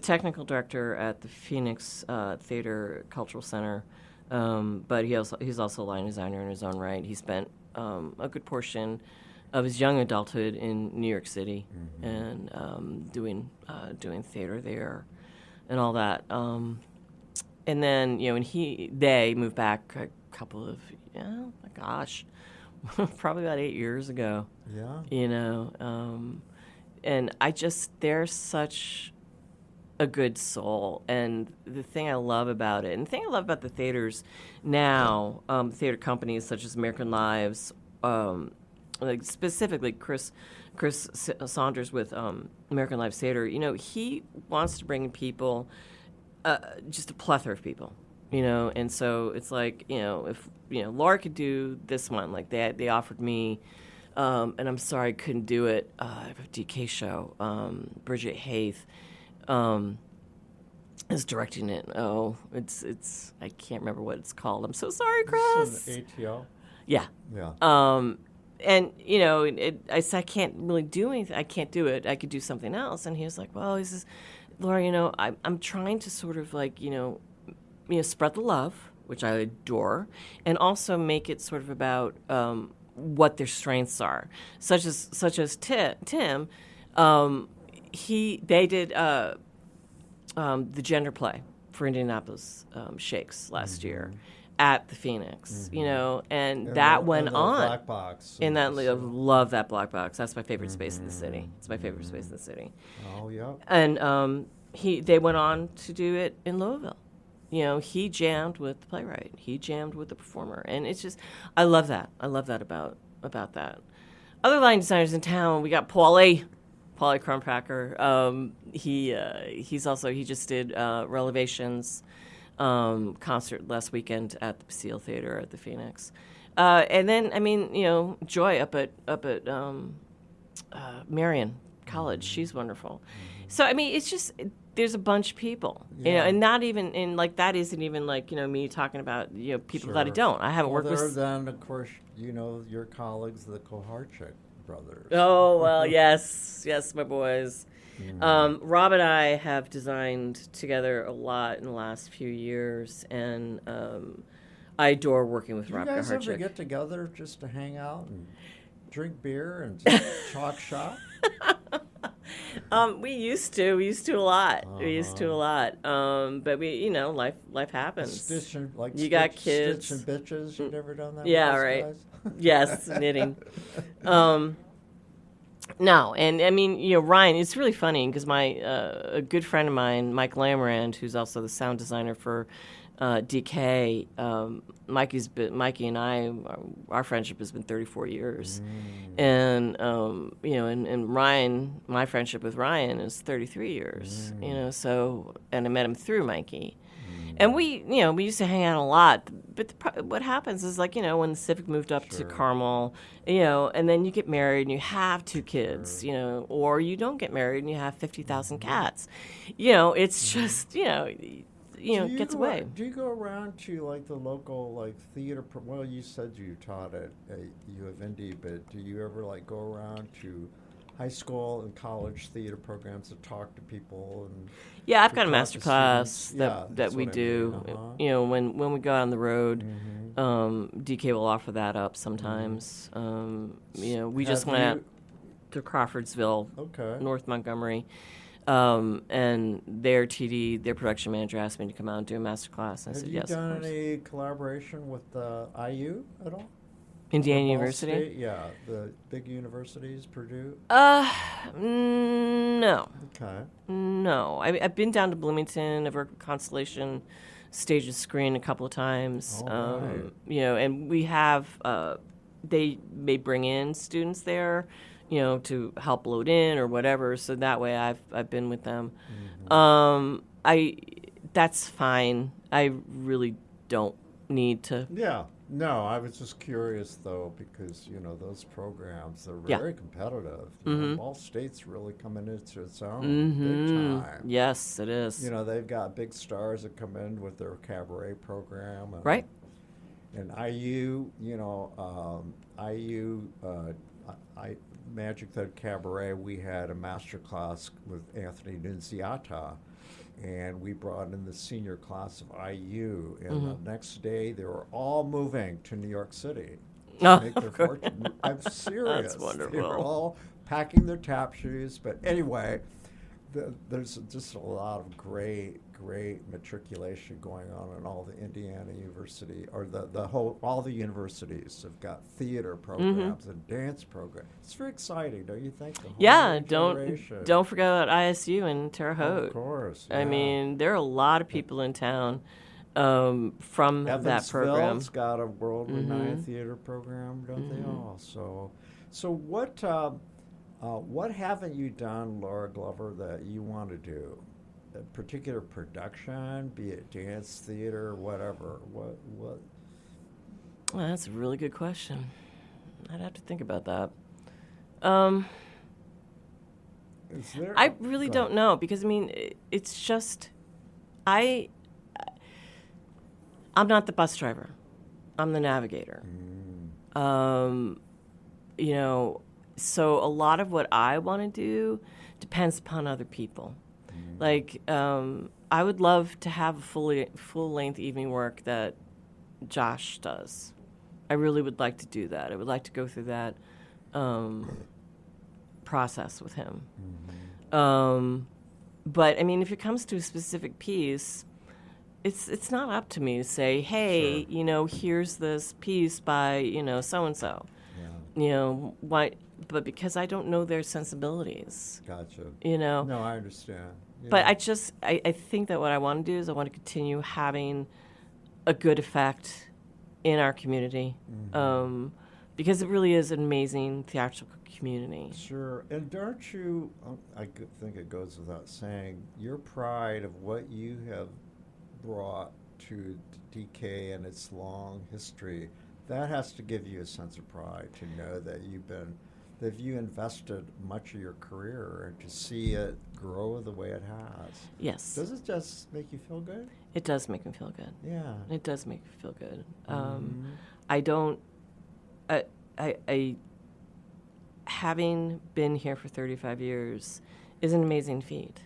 technical director at the Phoenix Theater Cultural Center. But he's also a lighting designer in his own right. He spent a good portion of his young adulthood in New York City and doing theater there and all that. And then, you know, and they moved back a couple of, oh my gosh, probably about 8 years ago. Yeah. You know, and they're such a good soul, and the thing I love about it, and the thing I love about the theaters now, theater companies such as American Lives, like specifically Chris Saunders with American Lives Theater, you know, he wants to bring in people, just a plethora of people, you know, and so it's like, you know, if, you know, Laura could do this one, like they offered me, and I'm sorry I couldn't do it, I have a DK show, Bridget Haith, is directing it. Oh, it's I can't remember what it's called. I'm so sorry, Chris. This is an ATL? Yeah. Yeah. And, you know, I said, I can't really do anything. I can't do it. I could do something else. And he was like, well, he says, Laura, you know, I'm trying to sort of like, you know, spread the love, which I adore, and also make it sort of about what their strengths are, such as Tim. They did the gender play for Indianapolis Shakes last year at the Phoenix, you know, and that went on. Black box. And that I love that black box. That's my favorite space in the city. It's my favorite space in the city. Oh yeah. And they went on to do it in Louisville. You know, he jammed with the playwright. He jammed with the performer, and it's just, I love that. I love that about that. Other lighting designers in town, we got Paulie Crumpacker. He just did Relevations concert last weekend at the Basile Theater at the Phoenix. And then, I mean, you know, Joy up at Marion College, she's wonderful. So, I mean, it's just, there's a bunch of people, you know, and not even, and like, that isn't even like, you know, me talking about, you know, people that I haven't worked with. Then, of course, you know, your colleagues, the Koharchik brothers. Oh, well, yes, my boys. Rob and I have designed together a lot in the last few years, and I adore working with Rob Koharchik. Do you guys ever get together just to hang out and drink beer and just talk shop? We used to a lot. We used to a lot. But life happens. Stitching, like you got kids. Stitching bitches. You've never done that? Yeah, with those right. guys? Yes, knitting. No, and I mean, Ryan, it's really funny because a good friend of mine, Mike Lamorand, who's also the sound designer for DK, Mikey and I, our friendship has been 34 years. And, and Ryan, my friendship with Ryan is 33 years, and I met him through Mikey. And we used to hang out a lot. But what happens is, when the Civic moved up to Carmel, and then you get married and you have 2 kids, or you don't get married and you have 50,000 cats. It's just, it gets away. Do you go around to, the local, theater? Well, you said you taught at U of Indy, but do you ever, go around to high school and college theater programs to talk to people? And yeah, I've got a master class that we what I do. mean. When we go on the road, DK will offer that up sometimes. We just went out to Crawfordsville, North Montgomery, and their production manager asked me to come out and do a master class. And I said yes. Have you done any collaboration with IU at all? Indiana University? State? Yeah, the big universities, Purdue? No. Okay. No. I've been down to Bloomington. I've worked with Constellation Stages Screen a couple of times. Right. And we have, they may bring in students there, to help load in or whatever. So that way I've been with them. That's fine. I really don't need to. Yeah. No, I was just curious, though, because, those programs are very competitive. Ball State's really coming into its own big time. Yes, it is. They've got big stars that come in with their cabaret program. Right. And IU, Magic Thread Cabaret, we had a master class with Anthony Nunziata. And we brought in the senior class of IU, and the next day they were all moving to New York City to make their fortune. I'm serious. That's wonderful. They were all packing their tap shoes. But anyway, there's just a lot of great matriculation going on in all the Indiana University, or all the universities have got theater programs and dance programs. It's very exciting, don't you think? Don't forget about ISU and Terre Haute. Of course. I mean, there are a lot of people in town from that program. Evansville's got a world-renowned theater program, don't they all? So what haven't you done, Laura Glover, that you want to do? A particular production, be it dance, theater, whatever. What? Well, that's a really good question. I'd have to think about that. I really don't know, because it's just I'm not the bus driver. I'm the navigator. So a lot of what I want to do depends upon other people. I would love to have a full-length evening work that Josh does. I really would like to do that. I would like to go through that process with him. But if it comes to a specific piece, it's not up to me to say, hey, here's this piece by so and so. Why? But because I don't know their sensibilities. Gotcha. No, I understand. Yeah. But I think that what I want to do is I want to continue having a good effect in our community, because it really is an amazing theatrical community. Sure. And aren't you, I think it goes without saying, your pride of what you have brought to DK and its long history, that has to give you a sense of pride to know that you invested much of your career and to see it grow the way it has. Yes. Does it just make you feel good? It does make me feel good. Yeah. It does make me feel good. I having been here for 35 years is an amazing feat.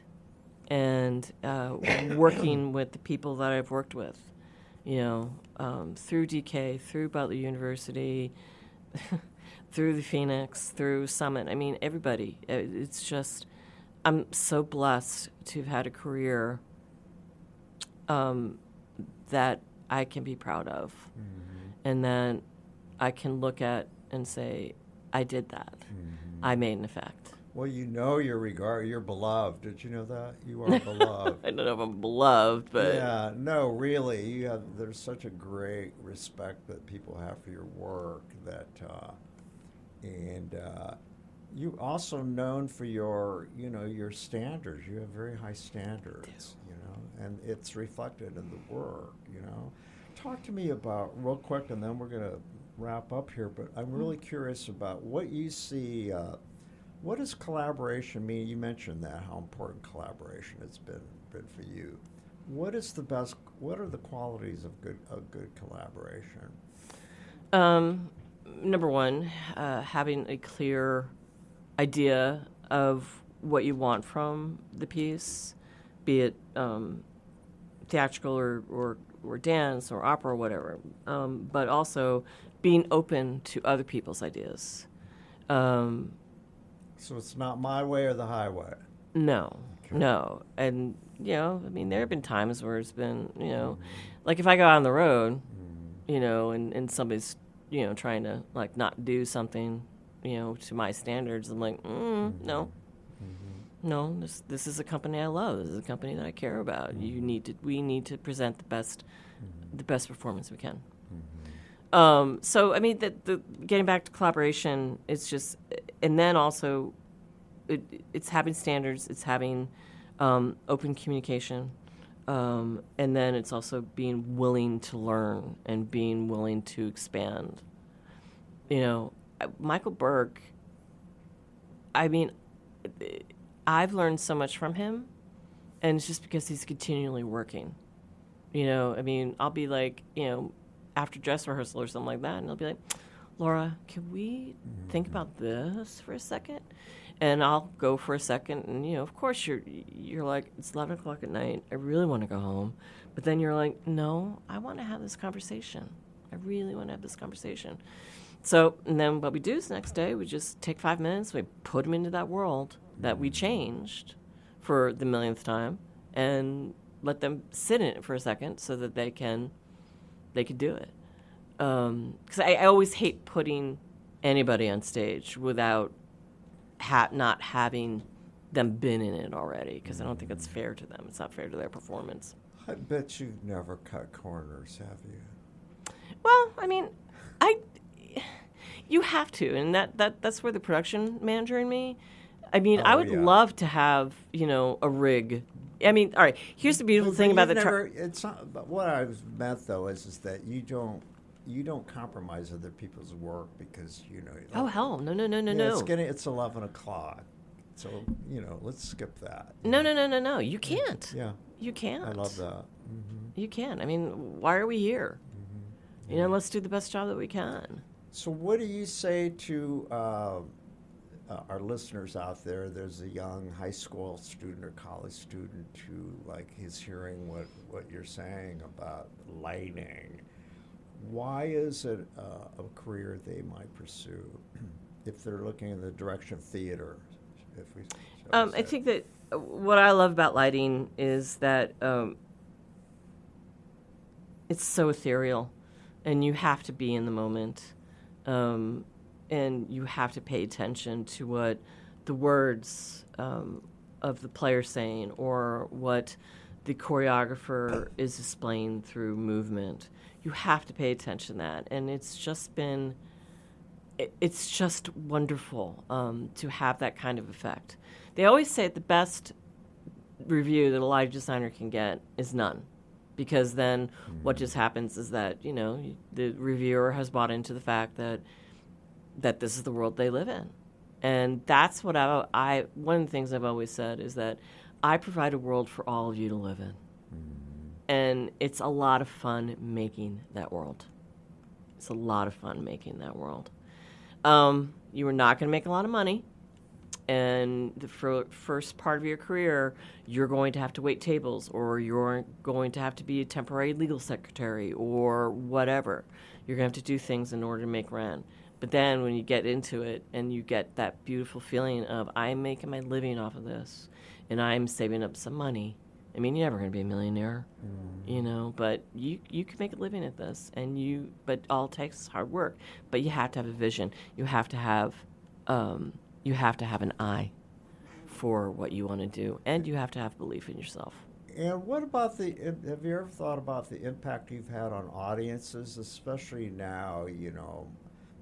And working with the people that I've worked with, through DK, through Butler University, through the Phoenix, through Summit. Everybody. It's just I'm so blessed to have had a career that I can be proud of, and that I can look at and say, I did that. I made an effect. Well, you're beloved. Did you know that? You are beloved. I don't know if I'm beloved, but Yeah, no, really. There's such a great respect that people have for your work and you also known for your standards. You have very high standards, and it's reflected in the work, Talk to me about, real quick, and then we're going to wrap up here, but I'm really curious about what you see. What does collaboration mean? You mentioned that, how important collaboration has been for you. What are the qualities of good collaboration? Number one, having a clear idea of what you want from the piece, be it theatrical or dance or opera or whatever, but also being open to other people's ideas. So it's not my way or the highway. No, Okay. no. And, there have been times where it's been, like if I go out on the road, and somebody's, trying to, like, not do something, to my standards, I'm like, no. No, this is a company I love. This is a company that I care about. We need to present the best performance we can. So I mean, the getting back to collaboration, it's just, and then also, it's having standards, it's having open communication, and then it's also being willing to learn and being willing to expand. Michael Burke. I mean, I've learned so much from him, and it's just because he's continually working. I mean, I'll be like, after dress rehearsal or something like that, and he'll be like, Laura, can we think about this for a second? And I'll go for a second, and, of course you're like, it's 11 o'clock at night, I really want to go home. But then you're like, no, I want to have this conversation. I really want to have this conversation. So, and then what we do is the next day, we just take 5 minutes, we put them into that world that we changed for the millionth time, and let them sit in it for a second so that they can do it. Because I always hate putting anybody on stage without not having them been in it already, because I don't think it's fair to them. It's not fair to their performance. I bet you've never cut corners, have you? Well, I mean, you have to, and that's where the production manager in me. I mean, I would love to have, a rig. I mean, all right. Here's the beautiful thing about it's not. But what I meant though is that you don't compromise other people's work because oh hell, no. It's 11 o'clock, so let's skip that. No. You can't. Yeah. You can't. I love that. You can. I mean, why are we here? Let's do the best job that we can. So, what do you say to our listeners out there? There's a young high school student or college student who, is hearing what you're saying about lighting. Why is it a career they might pursue if they're looking in the direction of theater? I think that what I love about lighting is that it's so ethereal, and you have to be in the moment. And you have to pay attention to what the words of the player saying, or what the choreographer is displaying through movement. You have to pay attention to that, and it's just wonderful to have that kind of effect. They always say the best review that a light designer can get is none, because then what just happens is that the reviewer has bought into the fact that this is the world they live in. And that's what one of the things I've always said is that I provide a world for all of you to live in. And it's a lot of fun making that world. It's a lot of fun making that world. You are not going to make a lot of money. And the first part of your career, you're going to have to wait tables, or you're going to have to be a temporary legal secretary, or whatever. You're going to have to do things in order to make rent. But then when you get into it and you get that beautiful feeling of, I'm making my living off of this, and I'm saving up some money. I mean, you're never going to be a millionaire, but you can make a living at this, but all it takes is hard work. But you have to have a vision. You have to have an eye for what you want to do, and you have to have belief in yourself. And what about have you ever thought about the impact you've had on audiences, especially now,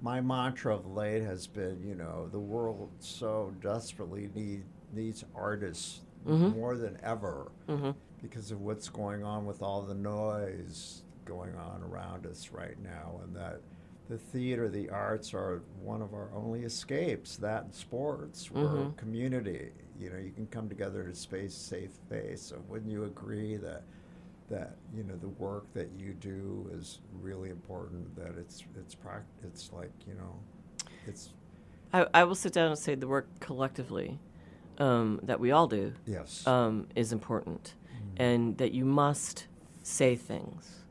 my mantra of late has been, the world so desperately needs artists more than ever because of what's going on with all the noise going on around us right now, and that the theater, the arts are one of our only escapes, that and sports, where community, you can come together in a safe space. So wouldn't you agree that the work that you do is really important, that it's like, it's... I will sit down and say the work collectively that we all do yes. Is important, and that you must say things.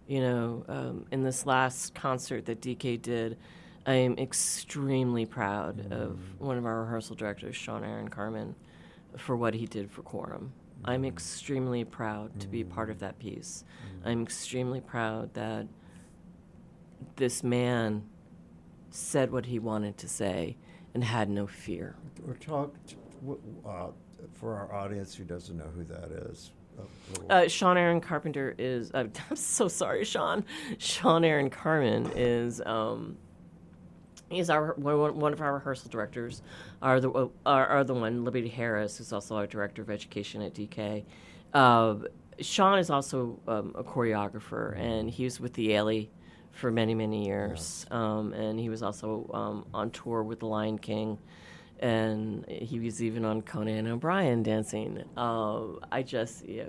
In this last concert that DK did, I am extremely proud of one of our rehearsal directors, Sean Aaron Carmen, for what he did for Quorum. I'm extremely proud to be a part of that piece. I'm extremely proud that this man said what he wanted to say and had no fear. For our audience who doesn't know who that is. Sean Aaron Carpenter is. I'm so sorry, Sean. Sean Aaron Carmen is. He's one of our rehearsal directors. Are the one Liberty Harris, who's also our director of education at DK. Sean is also a choreographer, and he was with the Ailey for many years. Yes. And he was also on tour with The Lion King. And he was even on Conan O'Brien dancing.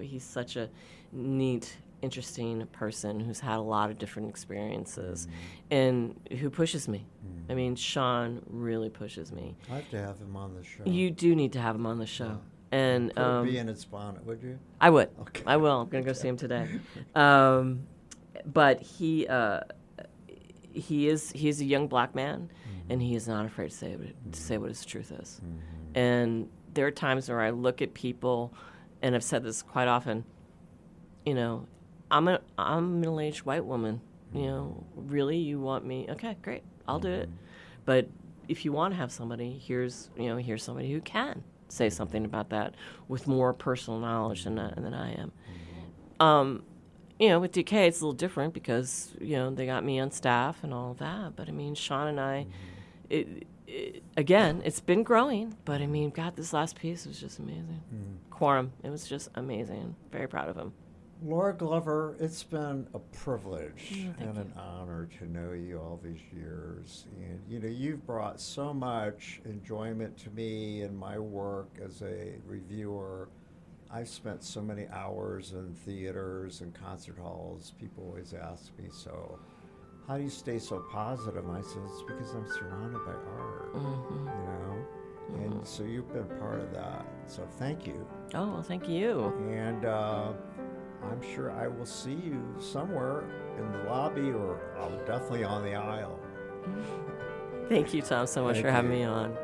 He's such a neat, interesting person who's had a lot of different experiences and who pushes me. I mean, Sean really pushes me. I have to have him on the show. You do need to have him on the show. Yeah. And could be in its bonnet, would you? I would. Okay. I will. I'm going to go see him today. But he's a young black man. And he is not afraid to say what his truth is. And there are times where I look at people, and I've said this quite often, I'm a middle-aged white woman, really, you want me? Okay, great, I'll do it. But if you want to have somebody, here's somebody who can say something about that with more personal knowledge than I am. With DK, it's a little different because, they got me on staff and all of that. But, I mean, Sean and I, again, it's been growing. But, I mean, God, this last piece was just amazing. Quorum, it was just amazing. Very proud of him. Laura Glover, it's been a privilege and an honor to know you all these years. And, you've brought so much enjoyment to me in my work as a reviewer. I've spent so many hours in theaters and concert halls. People always ask me, so how do you stay so positive? And I said, it's because I'm surrounded by art, And so you've been part of that. So thank you. Oh, well, thank you. And I'm sure I will see you somewhere in the lobby or definitely on the aisle. Thank you, Tom, so much for having me on.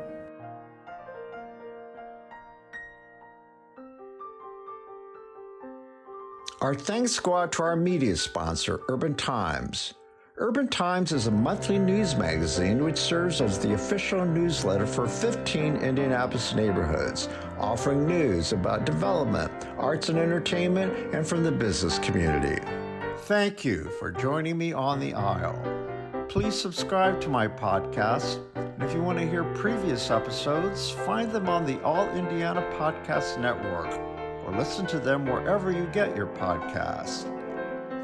Our thanks go out to our media sponsor, Urban Times. Urban Times is a monthly news magazine which serves as the official newsletter for 15 Indianapolis neighborhoods, offering news about development, arts and entertainment, and from the business community. Thank you for joining me on the aisle. Please subscribe to my podcast, and if you want to hear previous episodes, find them on the All Indiana Podcast Network, or listen to them wherever you get your podcasts.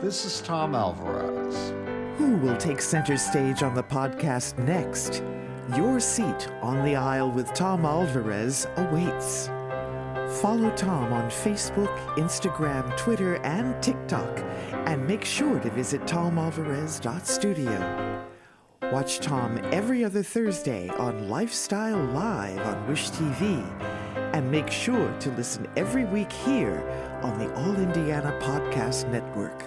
This is Tom Alvarez. Who will take center stage on the podcast next? Your seat on the aisle with Tom Alvarez awaits. Follow Tom on Facebook, Instagram, Twitter, and TikTok, and make sure to visit tomalvarez.studio. Watch Tom every other Thursday on Lifestyle Live on Wish TV, and make sure to listen every week here on the All Indiana Podcast Network.